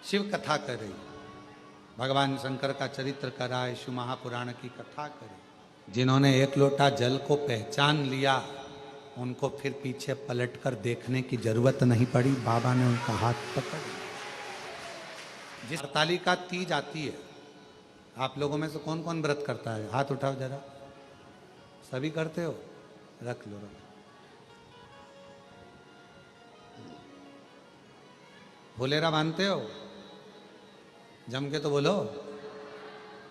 शिव कथा कर रही, भगवान शंकर का चरित्र कर रहा है, शिव महापुराण की कथा करे। जिन्होंने एक लोटा जल को पहचान लिया उनको फिर पीछे पलटकर देखने की जरूरत नहीं पड़ी, बाबा ने उनका हाथ पकड़ लिया। जिस हरतालिका तीज आती है, आप लोगों में से कौन कौन व्रत करता है? हाथ उठाओ जरा। सभी करते हो? रख लो, रख लो। फुलेरा बांधते हो? जम के तो बोलो,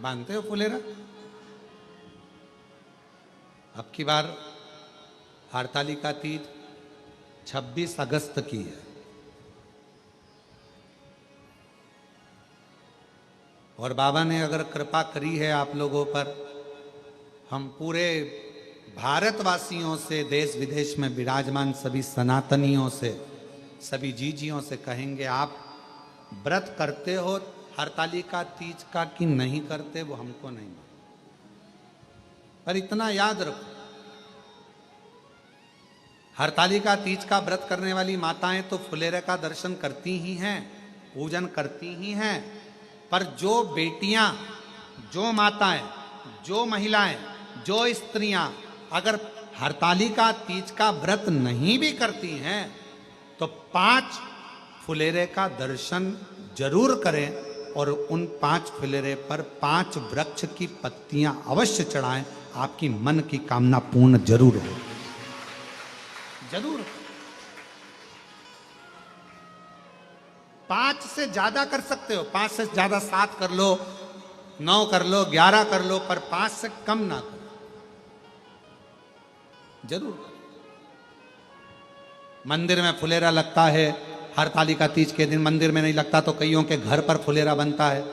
बांधते हो फुलेरा? अब की बार हरतालिका तीज 26 अगस्त की है और बाबा ने अगर कृपा करी है आप लोगों पर, हम पूरे भारतवासियों से, देश विदेश में विराजमान सभी सनातनियों से, सभी जीजियों से कहेंगे, आप व्रत करते हो हरतालिका तीज का कि नहीं करते वो हमको नहीं मालूम, पर इतना याद रखो, हरतालिका तीज का व्रत करने वाली माताएं तो फुलेरे का दर्शन करती ही हैं, पूजन करती ही हैं, पर जो बेटियां, जो माताएं, जो महिलाएं, जो स्त्रियां अगर हरतालिका तीज का व्रत नहीं भी करती हैं तो 5 फुलेरे का दर्शन जरूर करें और उन 5 फुलेरे पर 5 वृक्ष की पत्तियां अवश्य चढ़ाएं, आपकी मन की कामना पूर्ण जरूर हो, जरूर। 5 से ज्यादा कर सकते हो, 5 से ज्यादा 7 कर लो, 9 कर लो, 11 कर लो, पर 5 से कम ना करो, जरूर। मंदिर में फुलेरा लगता है, हरतालिका तीज के दिन मंदिर में नहीं लगता तो कईयों के घर पर फुलेरा बनता है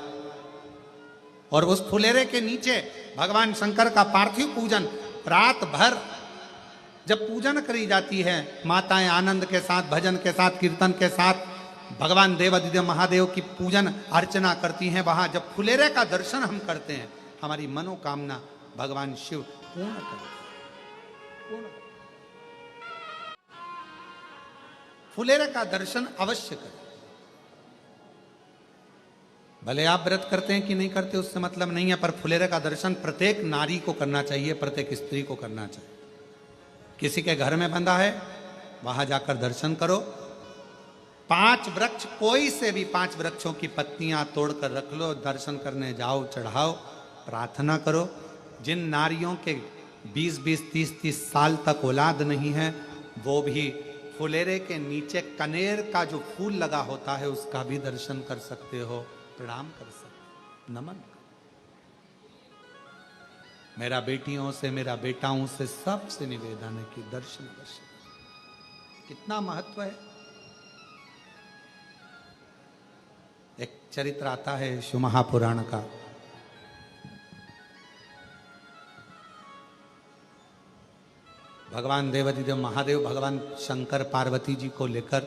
और उस फुलेरे के नीचे भगवान शंकर का पार्थिव पूजन रात भर जब पूजन करी जाती है, माताएं आनंद के साथ, भजन के साथ, कीर्तन के साथ भगवान देवाधिदेव महादेव की पूजन अर्चना करती हैं, वहां जब फुलेरे का दर्शन हम करते हैं, हमारी मनोकामना भगवान शिव पूर्ण करते हैं। फुलेरे का दर्शन अवश्य करें। भले आप व्रत करते हैं कि नहीं करते उससे मतलब नहीं है, पर फुलेरे का दर्शन प्रत्येक नारी को करना चाहिए, प्रत्येक स्त्री को करना चाहिए। किसी के घर में बंधा है वहां जाकर दर्शन करो, 5 वृक्ष, कोई से भी 5 वृक्षों की पत्तियां तोड़कर रख लो, दर्शन करने जाओ, चढ़ाओ, प्रार्थना करो। जिन नारियों के 20-20, 30-30 साल तक औलाद नहीं है वो भी फुलेरे के नीचे कनेर का जो फूल लगा होता है उसका भी दर्शन कर सकते हो, प्रणाम कर सकते हो, नमन करो। मेरा बेटियों से, मेरा बेटाओं से सबसे निवेदन है कि दर्शन अवश्य। कितना महत्व है। एक चरित्र आता है शिव महापुराण का, भगवान देवाधिदेव महादेव भगवान शंकर पार्वती जी को लेकर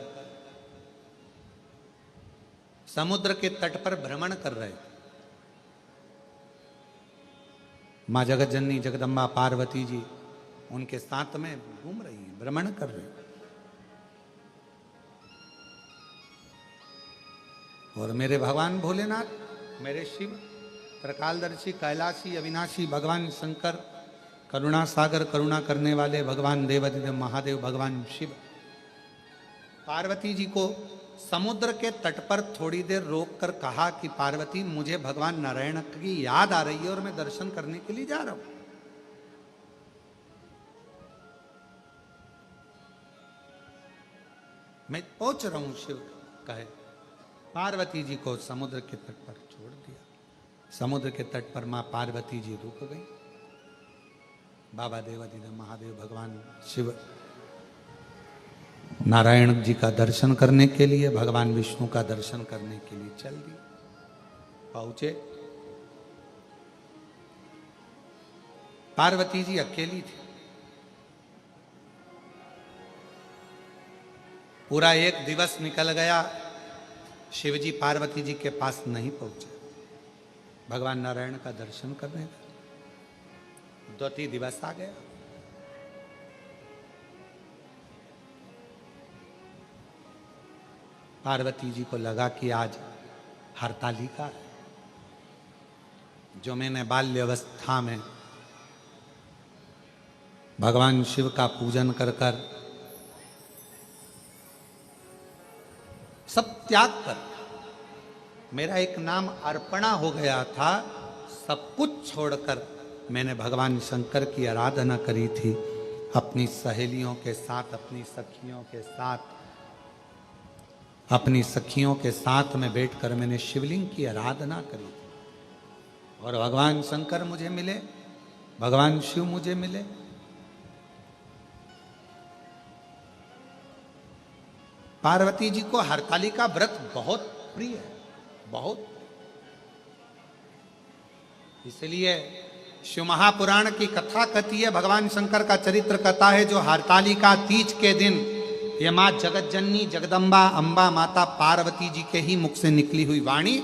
समुद्र के तट पर भ्रमण कर रहे थे। मां जगत जननी जगदम्बा पार्वती जी उनके साथ में घूम रही हैं, भ्रमण कर रही हैं। और मेरे भगवान भोलेनाथ, मेरे शिव त्रिकालदर्शी, कैलाशी, अविनाशी भगवान शंकर, करुणा सागर, करुणा करने वाले भगवान देवाधिदेव महादेव भगवान शिव पार्वती जी को समुद्र के तट पर थोड़ी देर रोककर कहा कि पार्वती, मुझे भगवान नारायण की याद आ रही है और मैं दर्शन करने के लिए जा रहा हूं। मैं पहुंच रहा हूं, शिव कहे। पार्वती जी को समुद्र के तट पर छोड़ दिया। समुद्र के तट पर मां पार्वती जी रुक गई। बाबा देवाधिदेव महादेव भगवान शिव नारायण जी का दर्शन करने के लिए, भगवान विष्णु का दर्शन करने के लिए चल दिए। पहुंचे, पार्वती जी अकेली थी। पूरा एक दिवस निकल गया, शिवजी पार्वती जी के पास नहीं पहुंचे भगवान नारायण का दर्शन करने का। 2 दिवस आ गया। पार्वती जी को लगा कि आज हरतालिका है, जो मैंने बाल्यावस्था में भगवान शिव का पूजन कर कर सब त्याग कर, मेरा एक नाम अर्पणा हो गया था, सब कुछ छोड़कर मैंने भगवान शंकर की आराधना करी थी। अपनी सहेलियों के साथ, अपनी सखियों के साथ, अपनी सखियों के साथ में बैठकर मैंने शिवलिंग की आराधना करी थी। और भगवान शंकर मुझे मिले, भगवान शिव मुझे मिले। पार्वती जी को हरतालिका व्रत बहुत प्रिय है, बहुत। इसलिए शिव महापुराण की कथा कहती है, भगवान शंकर का चरित्र कथा है, जो हरतालिका तीज के दिन ये माँ जगत जननी जगदम्बा अम्बा माता पार्वती जी के ही मुख से निकली हुई वाणी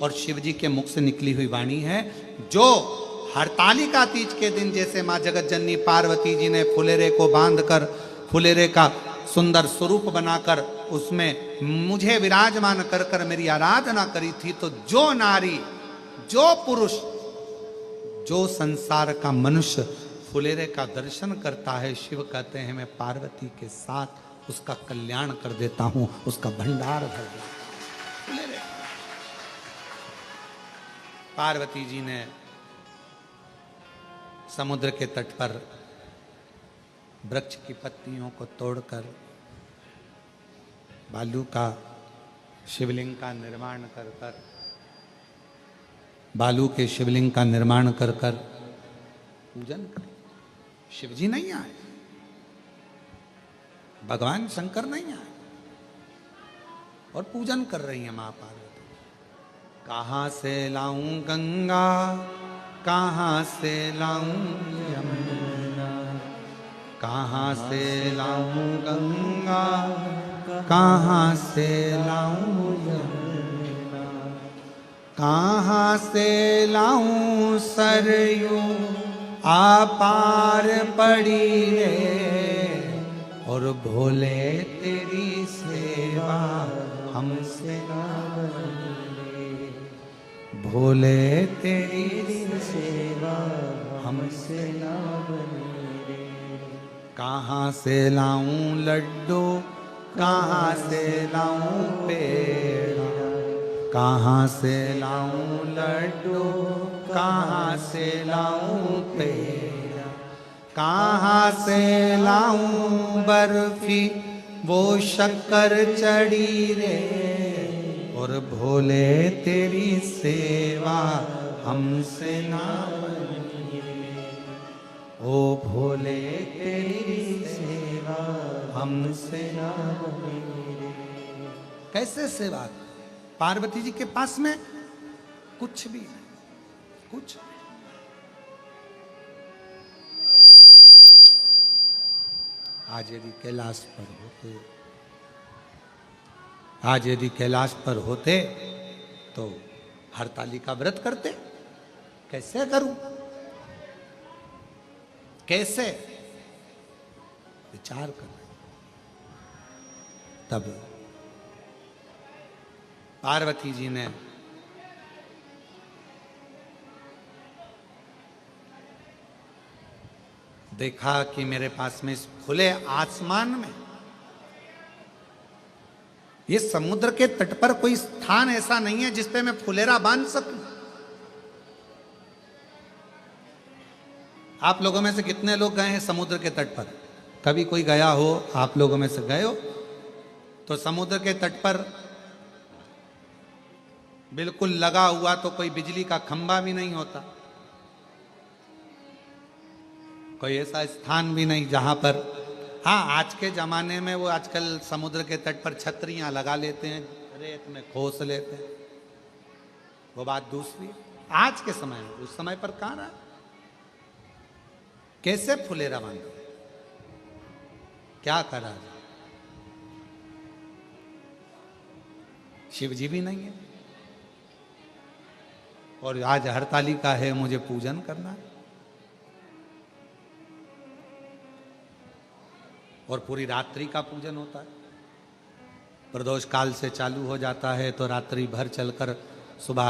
और शिव जी के मुख से निकली हुई वाणी है, जो हरतालिका तीज के दिन जैसे माँ जगत जननी पार्वती जी ने फुलेरे को बांधकर, फुलेरे का सुंदर स्वरूप बनाकर उसमें मुझे विराजमान कर कर मेरी आराधना करी थी, तो जो नारी, जो पुरुष, जो संसार का मनुष्य फुलेरे का दर्शन करता है, शिव कहते हैं मैं पार्वती के साथ उसका कल्याण कर देता हूं, उसका भंडार भर देता हूं। फुलेरे पार्वती जी ने समुद्र के तट पर वृक्ष की पत्तियों को तोड़कर बालू का शिवलिंग का निर्माण कर कर, बालू के शिवलिंग का निर्माण कर कर पूजन कर। शिवजी नहीं आए, भगवान शंकर नहीं आए, और पूजन कर रही है मां पार्वती। कहां से लाऊं गंगा, कहां से लाऊं यमुना, कहां से लाऊं गंगा, कहां से लाऊं यमुना, कहां से लाऊं सरयू आपार पड़ी रे, और भोले तेरी सेवा हमसे ना बने, भोले तेरी सेवा हमसे ना बने। कहाँ से लाऊं लड्डू, कहाँ से लाऊं पेड़ा, कहाँ से लाऊं लड्डू, कहाँ से लाऊं पेड़ा, कहाँ से लाऊं बर्फी वो शक्कर चढ़ी रे, और भोले तेरी सेवा हमसे ना बनी रे, ओ भोले तेरी सेवा हमसे ना बनी रे। कैसे सेवा? पार्वती जी के पास में कुछ भी नहीं, कुछ। आज यदि कैलाश पर होते, आज यदि कैलाश पर होते तो हरतालिका व्रत करते। कैसे करूं, कैसे? विचार कर। तब पार्वती जी ने देखा कि मेरे पास में इस खुले आसमान में, ये समुद्र के तट पर कोई स्थान ऐसा नहीं है जिस पे मैं फुलेरा बांध सकूं। आप लोगों में से कितने लोग गए हैं समुद्र के तट पर? कभी कोई गया हो, आप लोगों में से गए हो? तो समुद्र के तट पर बिल्कुल लगा हुआ तो कोई बिजली का खंभा भी नहीं होता, कोई ऐसा स्थान भी नहीं जहां पर, हाँ आज के जमाने में वो आजकल समुद्र के तट पर छतरियां लगा लेते हैं, रेत में खोस लेते हैं, वो बात दूसरी। आज के समय में, उस समय पर कहां रहा? कैसे फुलेरा बांधा, क्या करा? शिव जी भी नहीं है, और आज हरतालिका है, मुझे पूजन करना है, और पूरी रात्रि का पूजन होता है। प्रदोष काल से चालू हो जाता है तो रात्रि भर चलकर सुबह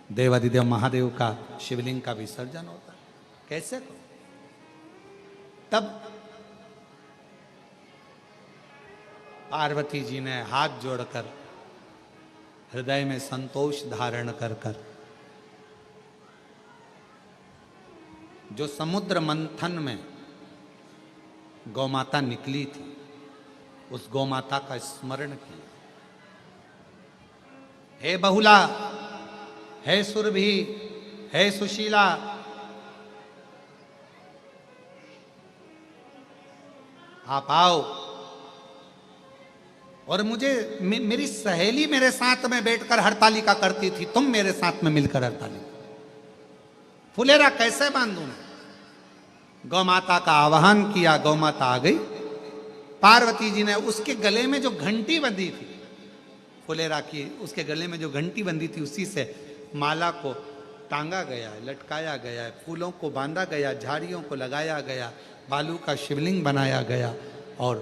देवाधिदेव महादेव का शिवलिंग का विसर्जन होता है। कैसे तो तब पार्वती जी ने हाथ जोड़कर हृदय में संतोष धारण कर कर जो समुद्र मंथन में गौमाता निकली थी उस गौमाता का स्मरण किया। हे बहुला, हे सुरभि, हे सुशीला, आप आओ। और मुझे मेरी सहेली मेरे साथ में बैठकर हरतालिका करती थी, तुम मेरे साथ में मिलकर हरतालिका। फुलेरा कैसे बांधूं? गौ माता का आवाहन किया, गौ माता आ गई। पार्वती जी ने उसके गले में जो घंटी बंधी थी, फुलेरा की उसके गले में जो घंटी बंधी थी, उसी से माला को टांगा गया है, लटकाया गया है, फूलों को बांधा गया, झाड़ियों को लगाया गया, बालू का शिवलिंग बनाया गया और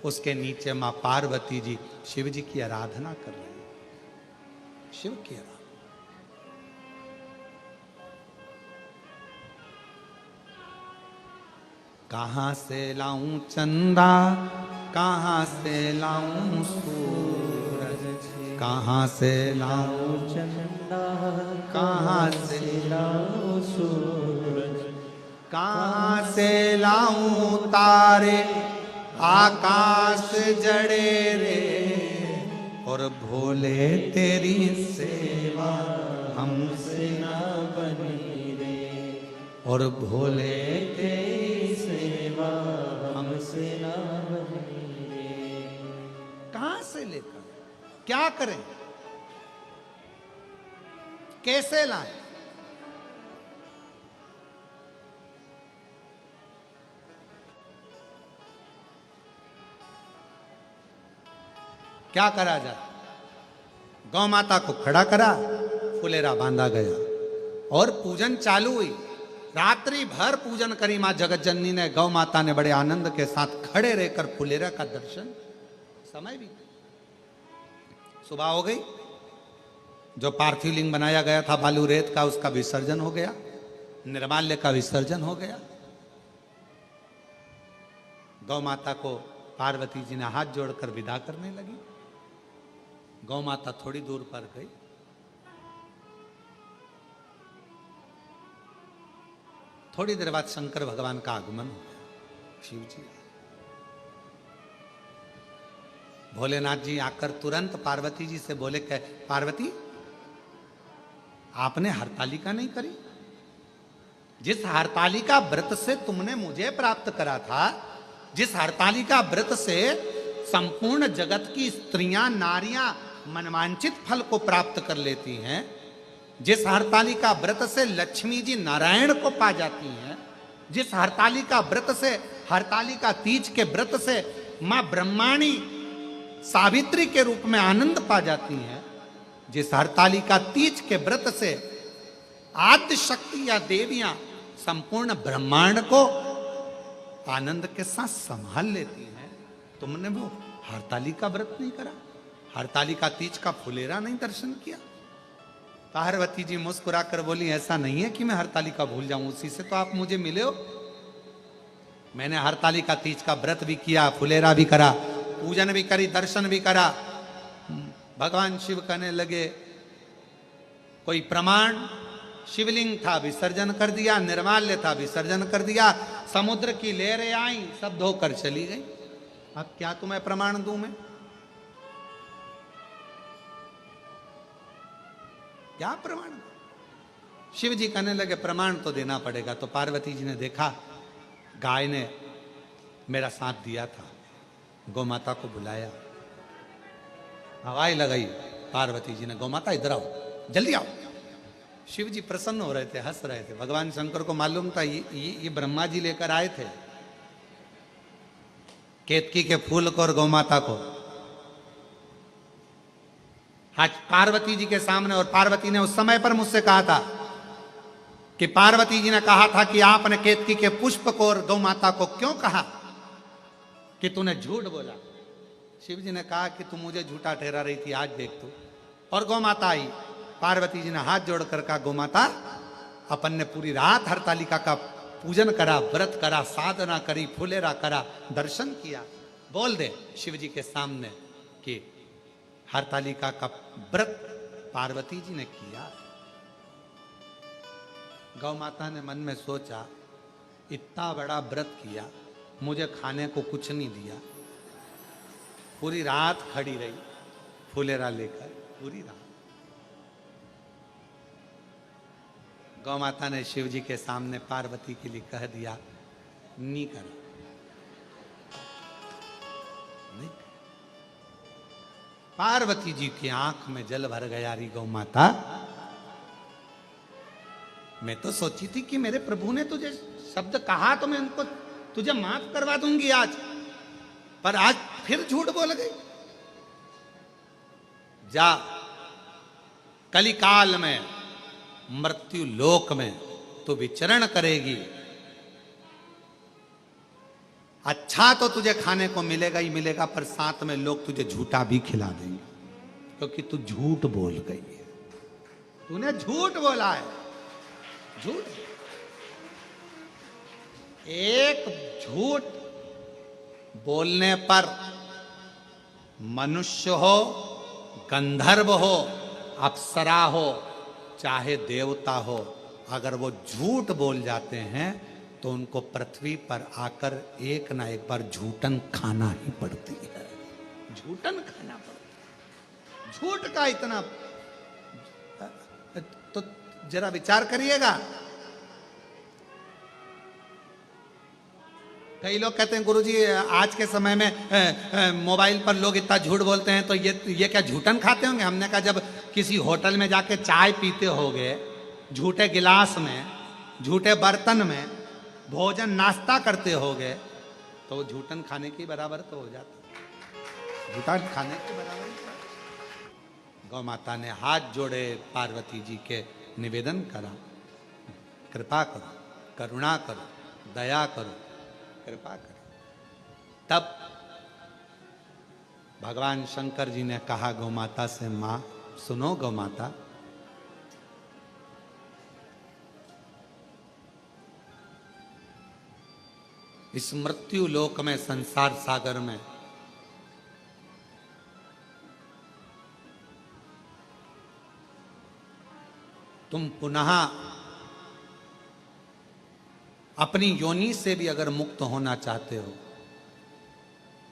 उसके नीचे मां पार्वती जी शिव जी की आराधना कर रही है। शिव की आराधना। कहां से लाऊं चंदा, कहां से लाऊं सूरज, कहां से लाऊं चंदा, कहां से लाऊं सूरज, कहां से लाऊं तारे आकाश जड़े रे, और भोले तेरी सेवा हमसे ना बनी रे, और भोले तेरी सेवा हमसे ना बनी रे। कहां से लेकर क्या करें, कैसे लाएं? क्या करा जाए? गौ माता को खड़ा करा, फुलेरा बांधा गया और पूजन चालू हुई। रात्रि भर पूजन करी मां जगत जननी ने। गौ माता ने बड़े आनंद के साथ खड़े रहकर फुलेरा का दर्शन। समय भी सुबह हो गई। जो पार्थिव लिंग बनाया गया था बालू रेत का, उसका विसर्जन हो गया, निर्माल्य का विसर्जन हो गया। गौ माता को पार्वती जी ने हाथ जोड़कर विदा करने लगी। गौ माता थोड़ी दूर पर गई। थोड़ी देर बाद शंकर भगवान का आगमन हो गया। शिव जी, भोलेनाथ जी आकर तुरंत पार्वती जी से बोले, पार्वती आपने हरतालिका नहीं करी? जिस हरतालिका व्रत से तुमने मुझे प्राप्त करा था, जिस हरतालिका व्रत से संपूर्ण जगत की स्त्रियां नारियां मनवांचित फल को प्राप्त कर लेती हैं, जिस हरतालिका व्रत से लक्ष्मी जी नारायण को पा जाती हैं, जिस हरतालिका व्रत से, हरतालिका तीज के व्रत से मां ब्रह्माणी सावित्री के रूप में आनंद पा जाती हैं, जिस हरतालिका तीज के व्रत से आद्य शक्ति या देवियां संपूर्ण ब्रह्मांड को आनंद के साथ संभाल लेती हैं, तुमने वो हरतालिका व्रत नहीं करा? हरतालिका तीज का फुलेरा नहीं दर्शन किया? पार्वती जी मुस्कुराकर बोली, ऐसा नहीं है कि मैं हरतालिका भूल जाऊं, उसी से तो आप मुझे मिले हो। मैंने हरतालिका तीज का व्रत भी किया, फुलेरा भी करा, पूजन भी करी, दर्शन भी करा। भगवान शिव कहने लगे, कोई प्रमाण? शिवलिंग था, विसर्जन कर दिया, निर्माल्य था, विसर्जन कर दिया, समुद्र की लहरें आई, सब धोकर चली गई। अब क्या तुम्हें प्रमाण दूं मैं? क्या प्रमाण? शिव जी कहने लगे, प्रमाण तो देना पड़ेगा। तो पार्वती जी ने देखा, गाय ने मेरा साथ दिया था, गौ माता को बुलाया, हवाई लगाई। पार्वती जी ने, गौ माता इधर आओ, जल्दी आओ। शिव जी प्रसन्न हो रहे थे, हंस रहे थे। भगवान शंकर को मालूम था ये ब्रह्मा जी लेकर आए थे केतकी के फूल को और गौ माता को। आज पार्वती जी के सामने, और पार्वती ने उस समय पर मुझसे कहा था कि पार्वती जी ने कहा था कि आपने केतकी के पुष्प को और गौ माता को क्यों कहा कि तूने झूठ बोला? शिव जी ने कहा कि तू मुझे झूठा ठहरा रही थी, आज देख तू और गौ माता आई। पार्वती जी ने हाथ जोड़कर कहा, गौ माता, अपन ने पूरी रात हरतालिका का पूजन करा, व्रत करा, साधना करी, फुलेरा करा, दर्शन किया। बोल दे शिव जी के सामने कि हरतालिका का व्रत पार्वती जी ने किया। गौ माता ने मन में सोचा, इतना बड़ा व्रत किया, मुझे खाने को कुछ नहीं दिया। पूरी रात खड़ी रही फुलेरा लेकर, पूरी रात। गौ माता ने शिव जी के सामने पार्वती के लिए कह दिया, नहीं करा, नहीं। पार्वती जी की आंख में जल भर गया। री गौ माता, मैं तो सोची थी कि मेरे प्रभु ने तुझे शब्द कहा तो मैं उनको तुझे माफ करवा दूंगी आज, पर आज फिर झूठ बोल गई। जा, कलिकाल में मृत्यु लोक में तू विचरण करेगी। अच्छा तो तुझे खाने को मिलेगा ही मिलेगा, पर साथ में लोग तुझे झूठा भी खिला देंगे, क्योंकि तू झूठ बोल गई है। तूने झूठ बोला है, झूठ। एक झूठ बोलने पर मनुष्य हो, गंधर्व हो, अप्सरा हो, चाहे देवता हो, अगर वो झूठ बोल जाते हैं तो उनको पृथ्वी पर आकर एक ना एक बार झूठन खाना ही पड़ती है। झूठन खाना पड़ता है। झूठ का इतना, तो जरा विचार करिएगा। कई लोग कहते हैं, गुरुजी आज के समय में मोबाइल पर लोग इतना झूठ बोलते हैं, तो ये क्या झूठन खाते होंगे? हमने कहा, जब किसी होटल में जाके चाय पीते होगे झूठे गिलास में, झूठे बर्तन में भोजन नाश्ता करते होगे, तो वो झूठन खाने की बराबर तो हो जाता। झूठन खाने के बराबर। गौ माता ने हाथ जोड़े, पार्वती जी के निवेदन करा, कृपा करो, करुणा करो, दया करो, कृपा करो। तब भगवान शंकर जी ने कहा गौ माता से, मां सुनो गौ माता, इस मृत्यु लोक में, संसार सागर में तुम पुनः अपनी योनि से भी अगर मुक्त होना चाहते हो,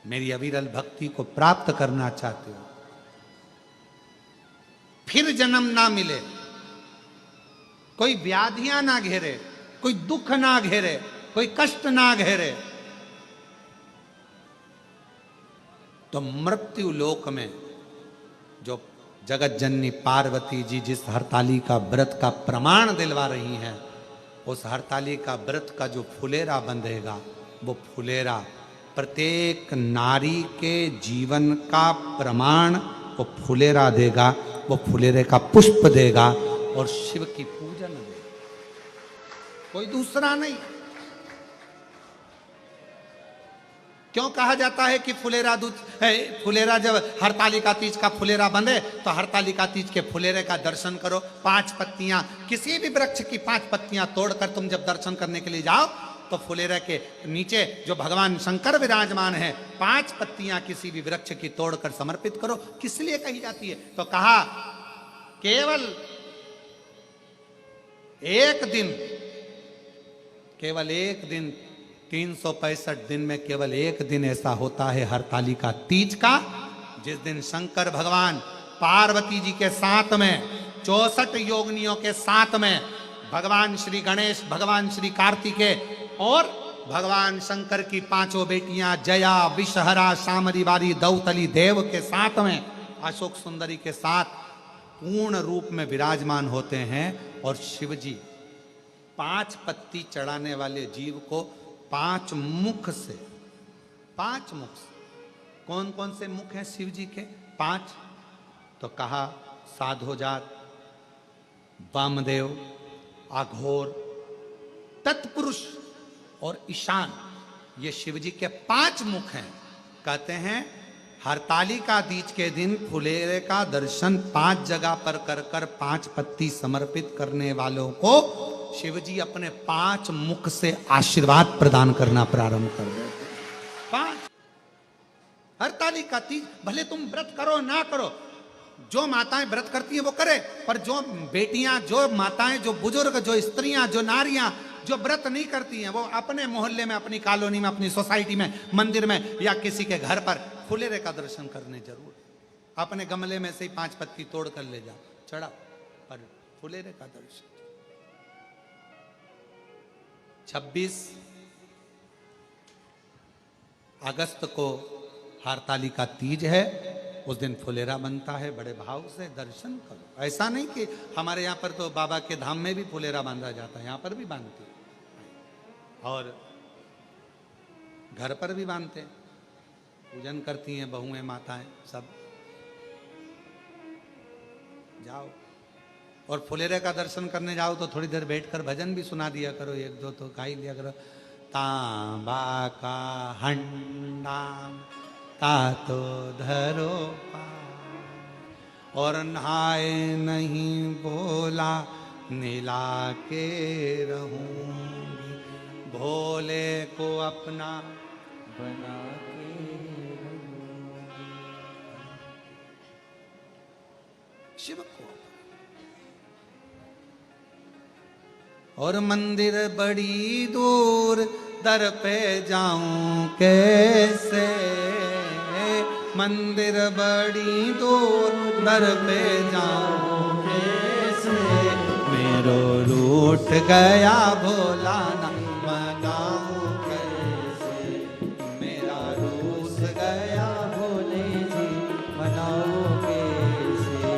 मेरी अविरल भक्ति को प्राप्त करना चाहते हो, फिर जन्म ना मिले, कोई व्याधियां ना घेरे, कोई दुख ना घेरे, कोई कष्ट ना घेरे, तो मृत्यु लोक में जो जगत जननी पार्वती जी जिस हरतालिका व्रत का प्रमाण दिलवा रही हैं, उस हरतालिका व्रत का जो फुलेरा बंधेगा, वो फुलेरा प्रत्येक नारी के जीवन का प्रमाण वो फुलेरा देगा, वो फुलेरे का पुष्प देगा और शिव की पूजन देगा, कोई दूसरा नहीं। क्यों कहा जाता है कि फुलेरा दूध, फुलेरा जब हरतालिका तीज का फुलेरा बंधे तो हरतालिका तीज के फुलेरे का दर्शन करो। 5 पत्तियां, किसी भी वृक्ष की 5 पत्तियां तोड़कर तुम जब दर्शन करने के लिए जाओ तो फुलेरे के नीचे जो भगवान शंकर विराजमान है, 5 पत्तियां किसी भी वृक्ष की तोड़कर समर्पित करो। किस लिए कही जाती है? तो कहा केवल एक दिन 365 दिन में केवल एक दिन ऐसा होता है हरतालिका तीज का, जिस दिन शंकर भगवान पार्वती जी के साथ में 64 योगिनियों के साथ में भगवान श्री गणेश, भगवान श्री कार्तिकेय और भगवान शंकर की 5 बेटियां जया, विषहरा, शामरीवारी, दौतली देव के साथ में अशोक सुंदरी के साथ पूर्ण रूप में विराजमान होते हैं। और शिव जी 5 पत्ती चढ़ाने वाले जीव को 5 मुख से, 5 मुख से, कौन कौन से मुख हैं शिव जी के? 5। तो कहा साधोजात, वामदेव, अघोर, तत्पुरुष और ईशान, ये शिव जी के 5 मुख हैं। कहते हैं हरतालिका तीज के दिन फुलेरे का दर्शन 5 जगह पर कर कर 5 पत्ती समर्पित करने वालों को शिवजी अपने 5 मुख से आशीर्वाद प्रदान करना प्रारंभ कर देते। 5 हरतालिका तीज, भले तुम व्रत करो ना करो, जो माताएं व्रत करती हैं वो करे, पर जो बेटियां, जो माताएं, जो बुजुर्ग, जो स्त्रियां, जो नारियां जो व्रत नहीं करती हैं, वो अपने मोहल्ले में, अपनी कॉलोनी में, अपनी सोसाइटी में, मंदिर में या किसी के घर पर फुलेरे का दर्शन करने जरूर। अपने गमले में से ही 5 पत्ती तोड़ कर ले जाओ, चढ़ा, पर फुलेरे का दर्शन। 26 अगस्त को हरतालिका तीज है, उस दिन फुलेरा बनता है, बड़े भाव से दर्शन करो। ऐसा नहीं कि हमारे यहाँ पर तो बाबा के धाम में भी फुलेरा बांधा जाता है, यहाँ पर भी बांधते हैं और घर पर भी बांधते हैं, पूजन करती हैं बहुएं, माताएं सब। जाओ और फुलेरे का दर्शन करने जाओ तो थोड़ी देर बैठकर भजन भी सुना दिया करो, 1-2 तो गा ही लिया करो। तांबा का हंडा तातो धरो और नहाए नहीं बोला नीला के रहूंगी, भोले को अपना बना के रहूंगी। शिव को और मंदिर बड़ी दूर, दर पे जाऊं कैसे, मंदिर बड़ी दूर, दर पे जाऊं कैसे, मेरो रूठ गया भोला ना मनाऊं कैसे, मेरा रूस गया भोले जी मनाऊं कैसे।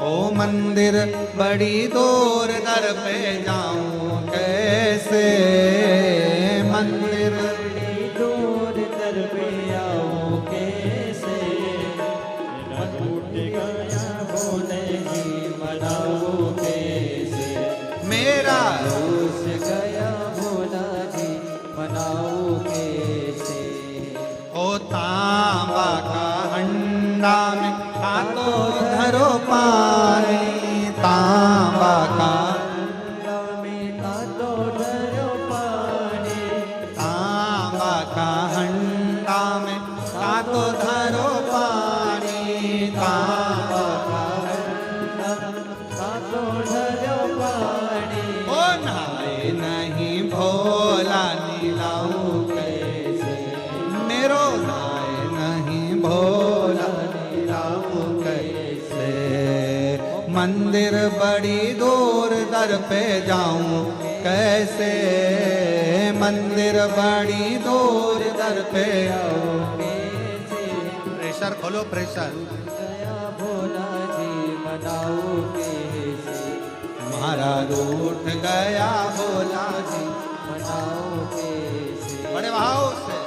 ओ मंदिर बड़ी दूर, दर पे जाऊं कैसे, मंदिर बड़ी दूर, दर पे आऊं कैसे, रूठ गया भोले जी मनाऊं कैसे, मेरा रूस गया भोला जी मनाऊं कैसे। ओ तांबा का हंडा में खातो धरो पानी, तांबा का हंडा में खातो धरो पानी, तांबा का हंडा में खातो धरो पानी, तांबा का हंडा खातो धरो पानी। ओ नहाए नहीं भोला नीलाऊं कैसे, मेरो नहाए नहीं भोला नीलाऊं कैसे, मंदिर बड़ी दूर, दर पे जाऊं कैसे, मंदिर बड़ी दूर, दर पे आऊं कैसे। प्रेशर खोलो, प्रेशर गया भोला जी मनाऊं कैसे, हमारा रूठ गया भोला जी मनाऊं कैसे। बड़े भाव से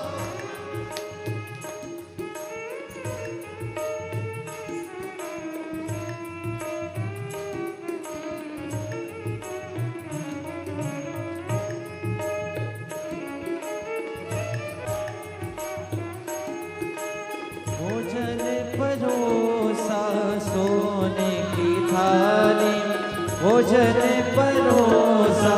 भोजन परोसा सोने की थाली, भोजन परोसा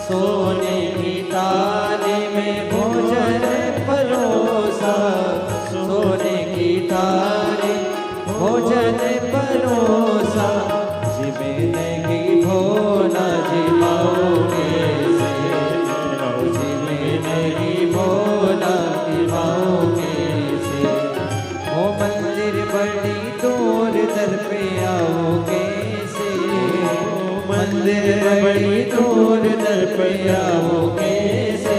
सोने की थाली में, भोजन परोसा सोने की थाली, भोजन परोसा जिमेंगी भोला जिमाओगे से, जिमेंगी भोला जिमाओगे से। ओ मंदिर बड़ी दूर, दर पे आओगे से, मंदिर बड़ी दूर, दर पे आओगे से,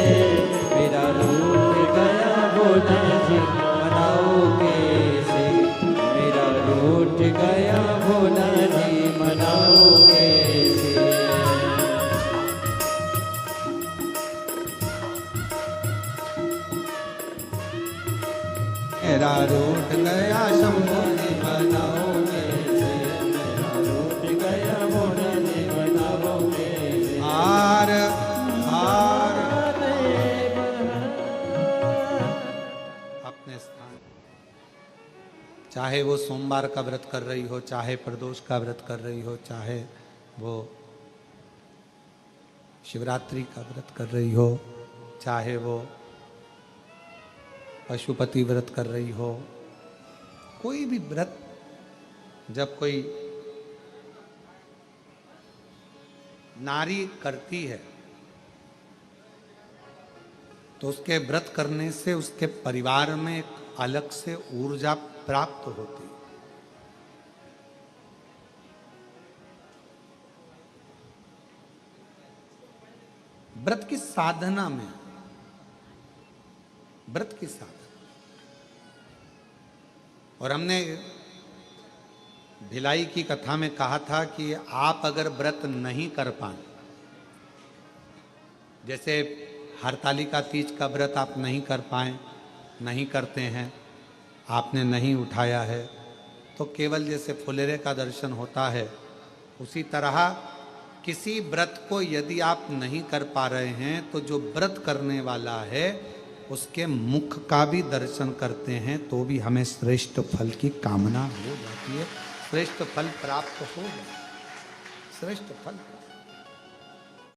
मेरा रूठ गया भोला जी मनाओगे से, मेरा रूठ गया भोला जी मनाओगे से। मेरा रूठ गया शंभू जी मनाओगे से, मेरा रूठ गया भोला जी मनाओगे से। हार हार अपने स्थान। सोमवार का व्रत कर रही हो, चाहे प्रदोष का व्रत कर रही हो, चाहे वो शिवरात्रि का व्रत कर रही हो, चाहे वो पशुपति व्रत कर रही हो, कोई भी व्रत जब कोई नारी करती है तो उसके व्रत करने से उसके परिवार में एक अलग से ऊर्जा प्राप्त होती है। व्रत की साधना में, व्रत की साधना, और हमने भिलाई की कथा में कहा था कि आप अगर व्रत नहीं कर पाए, जैसे हरतालिका तीज का व्रत आप नहीं कर पाए, नहीं करते हैं, आपने नहीं उठाया है, तो केवल जैसे फुलेरे का दर्शन होता है, उसी तरह किसी व्रत को यदि आप नहीं कर पा रहे हैं तो जो व्रत करने वाला है उसके मुख का भी दर्शन करते हैं तो भी हमें श्रेष्ठ फल की कामना हो जाती है, श्रेष्ठ फल प्राप्त हो जाता है, श्रेष्ठ फल।